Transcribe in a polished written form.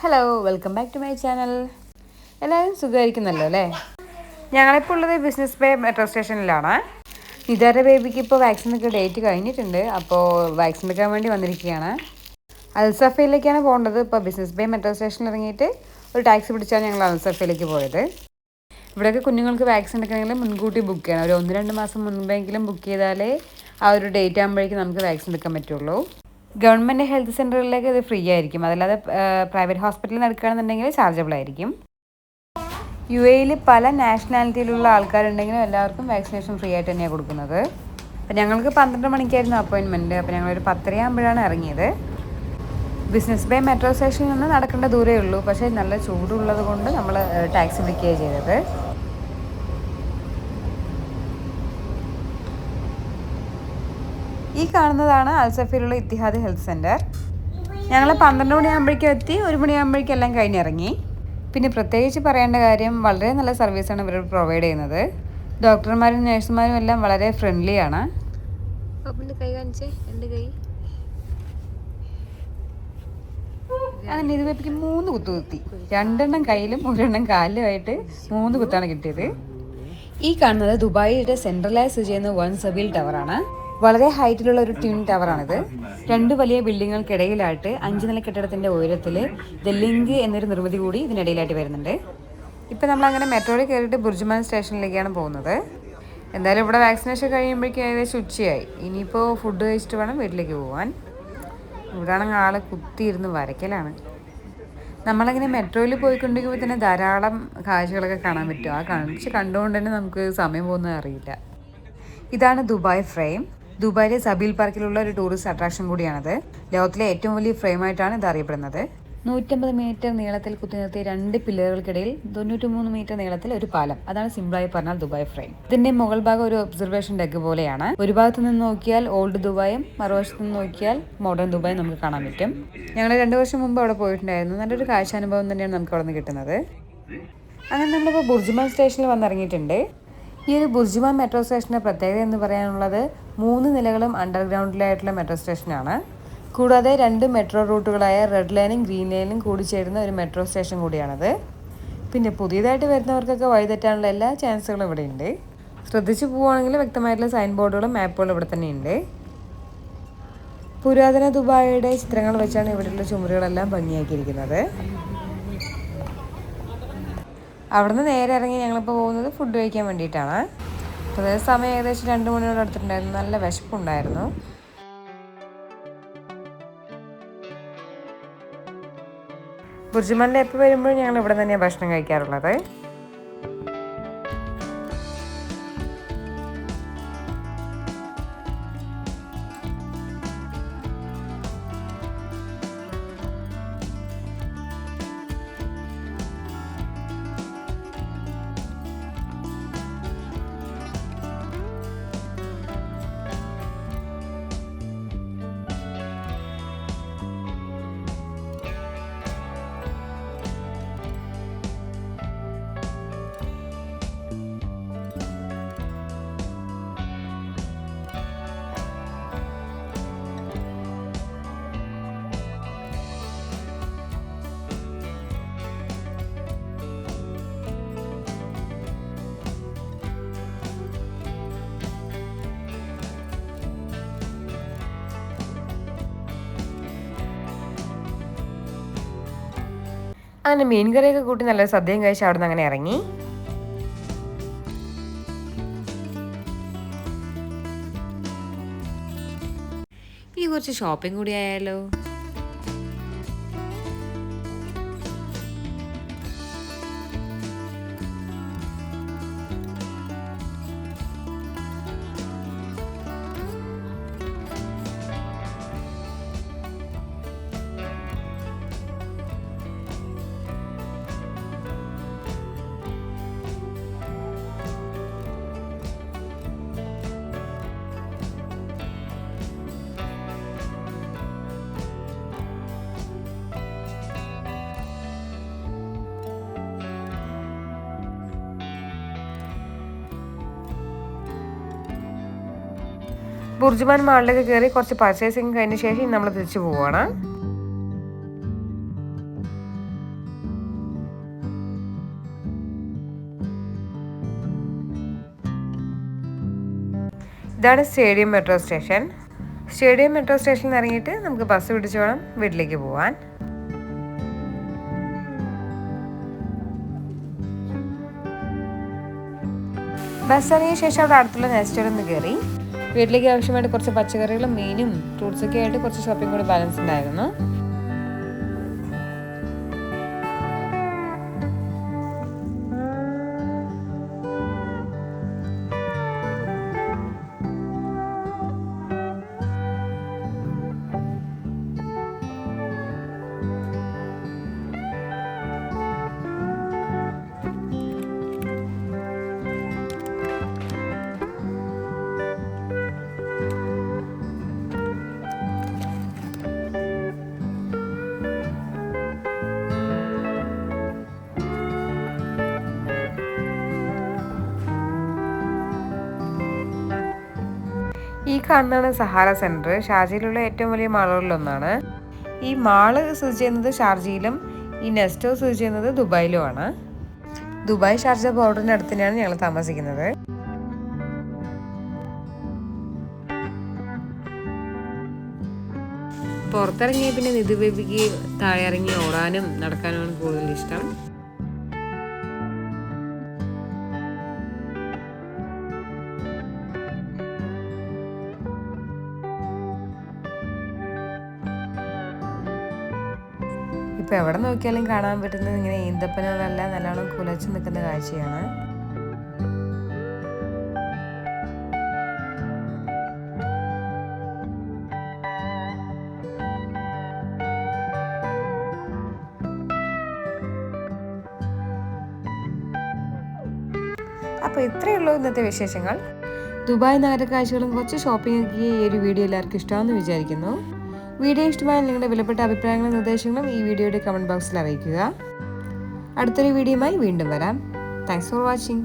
Hello, welcome back to my channel. എല്ലാവരും സുഖമായിരിക്കുന്നല്ലോ അല്ലേ? ഞങ്ങളിപ്പോൾ ഉള്ളത് ബിസിനസ് ബേ മെട്രോ സ്റ്റേഷനിലാണ്. നിതാര ബേബിക്ക് ഇപ്പോൾ വാക്സിനൊക്കെ ഡേറ്റ് കഴിഞ്ഞിട്ടുണ്ട്. അപ്പോൾ വാക്സിൻ എടുക്കാൻ വേണ്ടി വന്നിരിക്കുകയാണ്. അൽസഫയിലേക്കാണ് പോകേണ്ടത്. ഇപ്പോൾ ബിസിനസ് ബേ മെട്രോ സ്റ്റേഷനിൽ ഇറങ്ങിയിട്ട് ഒരു ടാക്സി പിടിച്ചാണ് ഞങ്ങൾ അൽസഫയിലേക്ക് പോയത്. ഇവിടെയൊക്കെ കുഞ്ഞുങ്ങൾക്ക് വാക്സിൻ എടുക്കണമെങ്കിൽ മുൻകൂട്ടി ബുക്ക് ചെയ്യണം. ഒരു 1-2 മാസം മുൻപെങ്കിലും ബുക്ക് ചെയ്താലേ ആ ഒരു ഡേറ്റ് ആകുമ്പോഴേക്കും നമുക്ക് വാക്സിൻ എടുക്കാൻ പറ്റുള്ളൂ. ഗവൺമെൻറ് ഹെൽത്ത് സെൻ്ററുകളിലേക്ക് ഇത് ഫ്രീ ആയിരിക്കും. അതല്ലാതെ പ്രൈവറ്റ് ഹോസ്പിറ്റലിൽ നിന്ന് എടുക്കുകയാണെന്നുണ്ടെങ്കിൽ ചാർജബിൾ ആയിരിക്കും. UAE പല നാഷണാലിറ്റിയിലുള്ള ആൾക്കാരുണ്ടെങ്കിലും എല്ലാവർക്കും വാക്സിനേഷൻ ഫ്രീ ആയിട്ട് തന്നെയാണ് കൊടുക്കുന്നത്. അപ്പോൾ ഞങ്ങൾക്ക് 12 മണിക്കായിരുന്നു അപ്പോയിൻമെൻറ്റ്. അപ്പോൾ ഞങ്ങളൊരു 10:30 ആകുമ്പോഴാണ് ഇറങ്ങിയത്. ബിസിനസ് ബേ മെട്രോ സ്റ്റേഷനിൽ നിന്ന് നടക്കേണ്ട ദൂരമേ ഉള്ളൂ. പക്ഷേ നല്ല ചൂടുള്ളത് കൊണ്ട് നമ്മൾ ടാക്സി വിളിക്കുകയാണ് ചെയ്തത്. ഈ കാണുന്നതാണ് അൽസഫയിലുള്ള ഇത്തിഹാദ് ഹെൽത്ത് സെൻറ്റർ. ഞങ്ങൾ 12 മണിയാകുമ്പോഴേക്കും എത്തി. 1 മണിയാകുമ്പോഴേക്കും എല്ലാം കഴിഞ്ഞിറങ്ങി. പിന്നെ പ്രത്യേകിച്ച് പറയേണ്ട കാര്യം, വളരെ നല്ല സർവീസാണ് ഇവർ പ്രൊവൈഡ് ചെയ്യുന്നത്. ഡോക്ടർമാരും നഴ്സുമാരും എല്ലാം വളരെ ഫ്രണ്ട്ലിയാണ്. അങ്ങനെ ഇത് വെപ്പിക്ക് 3 കുത്തു കുത്തി. 2 കയ്യിലും 1 കാലിലുമായിട്ട് 3 കുത്താണ് കിട്ടിയത്. ഈ കാണുന്നത് ദുബായിയുടെ സെൻട്രലായി സ്ഥിതി ചെയ്യുന്ന വൺ സബീൽ ടവറാണ്. വളരെ ഹൈറ്റിലുള്ള ഒരു ട്വിൻ ടവറാണിത്. 2 വലിയ ബിൽഡിങ്ങുകൾക്കിടയിലായിട്ട് 5 നില കെട്ടിടത്തിൻ്റെ ഉയരത്തിൽ ദ ലിങ്ക് എന്നൊരു നിർമ്മിതി കൂടി ഇതിനിടയിലായിട്ട് വരുന്നുണ്ട്. ഇപ്പം നമ്മളങ്ങനെ മെട്രോയിൽ കയറിയിട്ട് ബുർജുമാൻ സ്റ്റേഷനിലേക്കാണ് പോകുന്നത്. എന്തായാലും ഇവിടെ വാക്സിനേഷൻ കഴിയുമ്പോഴേക്കും ഏകദേശം ഉച്ചയായി. ഇനിയിപ്പോൾ ഫുഡ് കഴിച്ചിട്ട് വേണം വീട്ടിലേക്ക് പോകാൻ. ഇവിടെയാണെങ്കിൽ ആൾ കുത്തിയിരുന്ന് വരയ്ക്കലാണ്. നമ്മളങ്ങനെ മെട്രോയിൽ പോയിക്കൊണ്ടിരിക്കുമ്പോൾ തന്നെ ധാരാളം കാഴ്ചകളൊക്കെ കാണാൻ പറ്റും. ആ കാഴ്ച കണ്ടുകൊണ്ട് തന്നെ നമുക്ക് സമയം പോകുന്നത് അറിയില്ല. ഇതാണ് ദുബായ് ഫ്രെയിം. ദുബായിലെ സബീൽ പാർക്കിലുള്ള ഒരു ടൂറിസ്റ്റ് അട്രാക്ഷൻ കൂടിയാണത്. ലോകത്തിലെ ഏറ്റവും വലിയ ഫ്രെയിമായിട്ടാണ് ഇത് അറിയപ്പെടുന്നത്. 150 മീറ്റർ നീളത്തിൽ കുത്തിനിർത്തിയ 2 പില്ലറുകൾക്കിടയിൽ 93 മീറ്റർ നീളത്തിൽ ഒരു പാലം. അതാണ് സിമ്പിളായി പറഞ്ഞാൽ ദുബായ് ഫ്രെയിം. ഇതിന്റെ മുകൾ ഭാഗം ഒരു ഒബ്സർവേഷൻ ഡെക്ക് പോലെയാണ്. ഒരു ഭാഗത്ത് നിന്ന് നോക്കിയാൽ ഓൾഡ് ദുബായും മറുവശത്ത് നിന്ന് നോക്കിയാൽ മോഡേൺ ദുബായും നമുക്ക് കാണാൻ പറ്റും. ഞങ്ങൾ 2 വർഷം മുമ്പ് അവിടെ പോയിട്ടുണ്ടായിരുന്നു. നല്ലൊരു കാഴ്ചാനുഭവം തന്നെയാണ് നമുക്ക് അവിടെ നിന്ന് കിട്ടുന്നത്. അങ്ങനെ നമ്മളിപ്പോൾ ബുർജുമാൻ സ്റ്റേഷനിൽ വന്നിറങ്ങിയിട്ടുണ്ട്. ഈ ഒരു ബുർജുമാൻ മെട്രോ സ്റ്റേഷൻ്റെ പ്രത്യേകത എന്ന് പറയാനുള്ളത് 3 നിലകളും അണ്ടർഗ്രൗണ്ടിലായിട്ടുള്ള മെട്രോ സ്റ്റേഷനാണ്. കൂടാതെ 2 മെട്രോ റൂട്ടുകളായ റെഡ് ലൈനും ഗ്രീൻ ലൈനും കൂടിച്ചേരുന്ന ഒരു മെട്രോ സ്റ്റേഷൻ കൂടിയാണത്. പിന്നെ പുതിയതായിട്ട് വരുന്നവർക്കൊക്കെ വഴിതെറ്റാനുള്ള എല്ലാ ചാൻസുകളും ഇവിടെ ഉണ്ട്. ശ്രദ്ധിച്ചു പോവുകയാണെങ്കിൽ വ്യക്തമായിട്ടുള്ള സൈൻ ബോർഡുകളും മാപ്പുകളും ഇവിടെ തന്നെയുണ്ട്. പുരാതന ദുബായിയുടെ ചിത്രങ്ങൾ വെച്ചാണ് ഇവിടെയുള്ള ചുമരുകളെല്ലാം ഭംഗിയാക്കിയിരിക്കുന്നത്. അവിടുന്ന് നേരെ ഇറങ്ങി ഞങ്ങളിപ്പോൾ പോകുന്നത് ഫുഡ് കഴിക്കാൻ വേണ്ടിയിട്ടാണ്. അതേ സമയം ഏകദേശം 2 മണിയോട് അടുത്തിട്ടുണ്ടായിരുന്നു. നല്ല വിശപ്പുണ്ടായിരുന്നു. ബുർജുമാനിൽ എപ്പോൾ വരുമ്പോഴും ഞങ്ങൾ ഇവിടെ തന്നെയാണ് ഭക്ഷണം കഴിക്കാറുള്ളത്. അങ്ങനെ മീൻ കറിയൊക്കെ കൂട്ടി നല്ല സദ്യയും കഴിച്ച് അവിടെ നിന്ന് അങ്ങനെ ഇറങ്ങി. ഇനി കുറച്ച് ഷോപ്പിംഗ് കൂടി ആയാലോ. ബുർജുമാൻ മാളിലേക്ക് കയറി കുറച്ച് പർച്ചേസിങ് കഴിഞ്ഞ ശേഷം നമ്മൾ തിരിച്ചു പോവുകയാണ്. ഇതാണ് stadium metro station. Stadium metro സ്റ്റേഷനിൽ നിന്ന് ഇറങ്ങിയിട്ട് നമുക്ക് ബസ് പിടിച്ച് വേണം വീട്ടിലേക്ക് പോകാൻ. ബസ് ഇറങ്ങിയ ശേഷം അവിടെ അടുത്തുള്ള നെസ്റ്റോറിൽ നിന്ന് കയറി വീട്ടിലേക്ക് ആവശ്യമായിട്ട് കുറച്ച് പച്ചക്കറികളും മീനും ഫ്രൂട്ട്സൊക്കെ ആയിട്ട് കുറച്ച് ഷോപ്പിംഗ് കൂടി ബാലൻസ് ഉണ്ടായിരുന്നു. ഈ കാണുന്നതാണ് സഹാറ സെൻറ്റർ, ഷാർജയിലുള്ള ഏറ്റവും വലിയ മാളുകളിലൊന്നാണ്. ഈ മാള് സ്ഥിതി ചെയ്യുന്നത് ഷാർജയിലും ഈ നെസ്റ്റോ സ്ഥിതി ചെയ്യുന്നത് ദുബായിലുമാണ്. ദുബായ് ഷാർജ ബോർഡറിൻ്റെ അടുത്ത് തന്നെയാണ് ഞങ്ങൾ താമസിക്കുന്നത്. പുറത്തിറങ്ങിയ പിന്നെ നിധു ബേബിക്ക് താഴെ ഇറങ്ങി ഓടാനും നടക്കാനുമാണ് കൂടുതൽ ഇഷ്ടം. ഇപ്പോൾ എവിടെ നോക്കിയാലും കാണാൻ പറ്റുന്നത് ഇങ്ങനെ ഈന്തപ്പനകളെല്ലാം നല്ലോണം കുലച്ച് നിൽക്കുന്ന കാഴ്ചയാണ്. അപ്പോൾ ഇത്രയേ ഉള്ളൂ ഇന്നത്തെ വിശേഷങ്ങൾ. ദുബായ് നഗരക്കാഴ്ചകളും കുറച്ച് ഷോപ്പിംഗ് ഒക്കെ ഈ ഒരു വീഡിയോ എല്ലാവർക്കും ഇഷ്ടമാണെന്ന് വിചാരിക്കുന്നു. വീഡിയോ ഇഷ്ടമായ നിങ്ങളുടെ വിലപ്പെട്ട അഭിപ്രായങ്ങളും നിർദ്ദേശങ്ങളും ഈ വീഡിയോയുടെ കമൻറ്റ് ബോക്സിൽ അറിയിക്കുക. അടുത്തൊരു വീഡിയോയുമായി വീണ്ടും വരാം. Thanks for watching.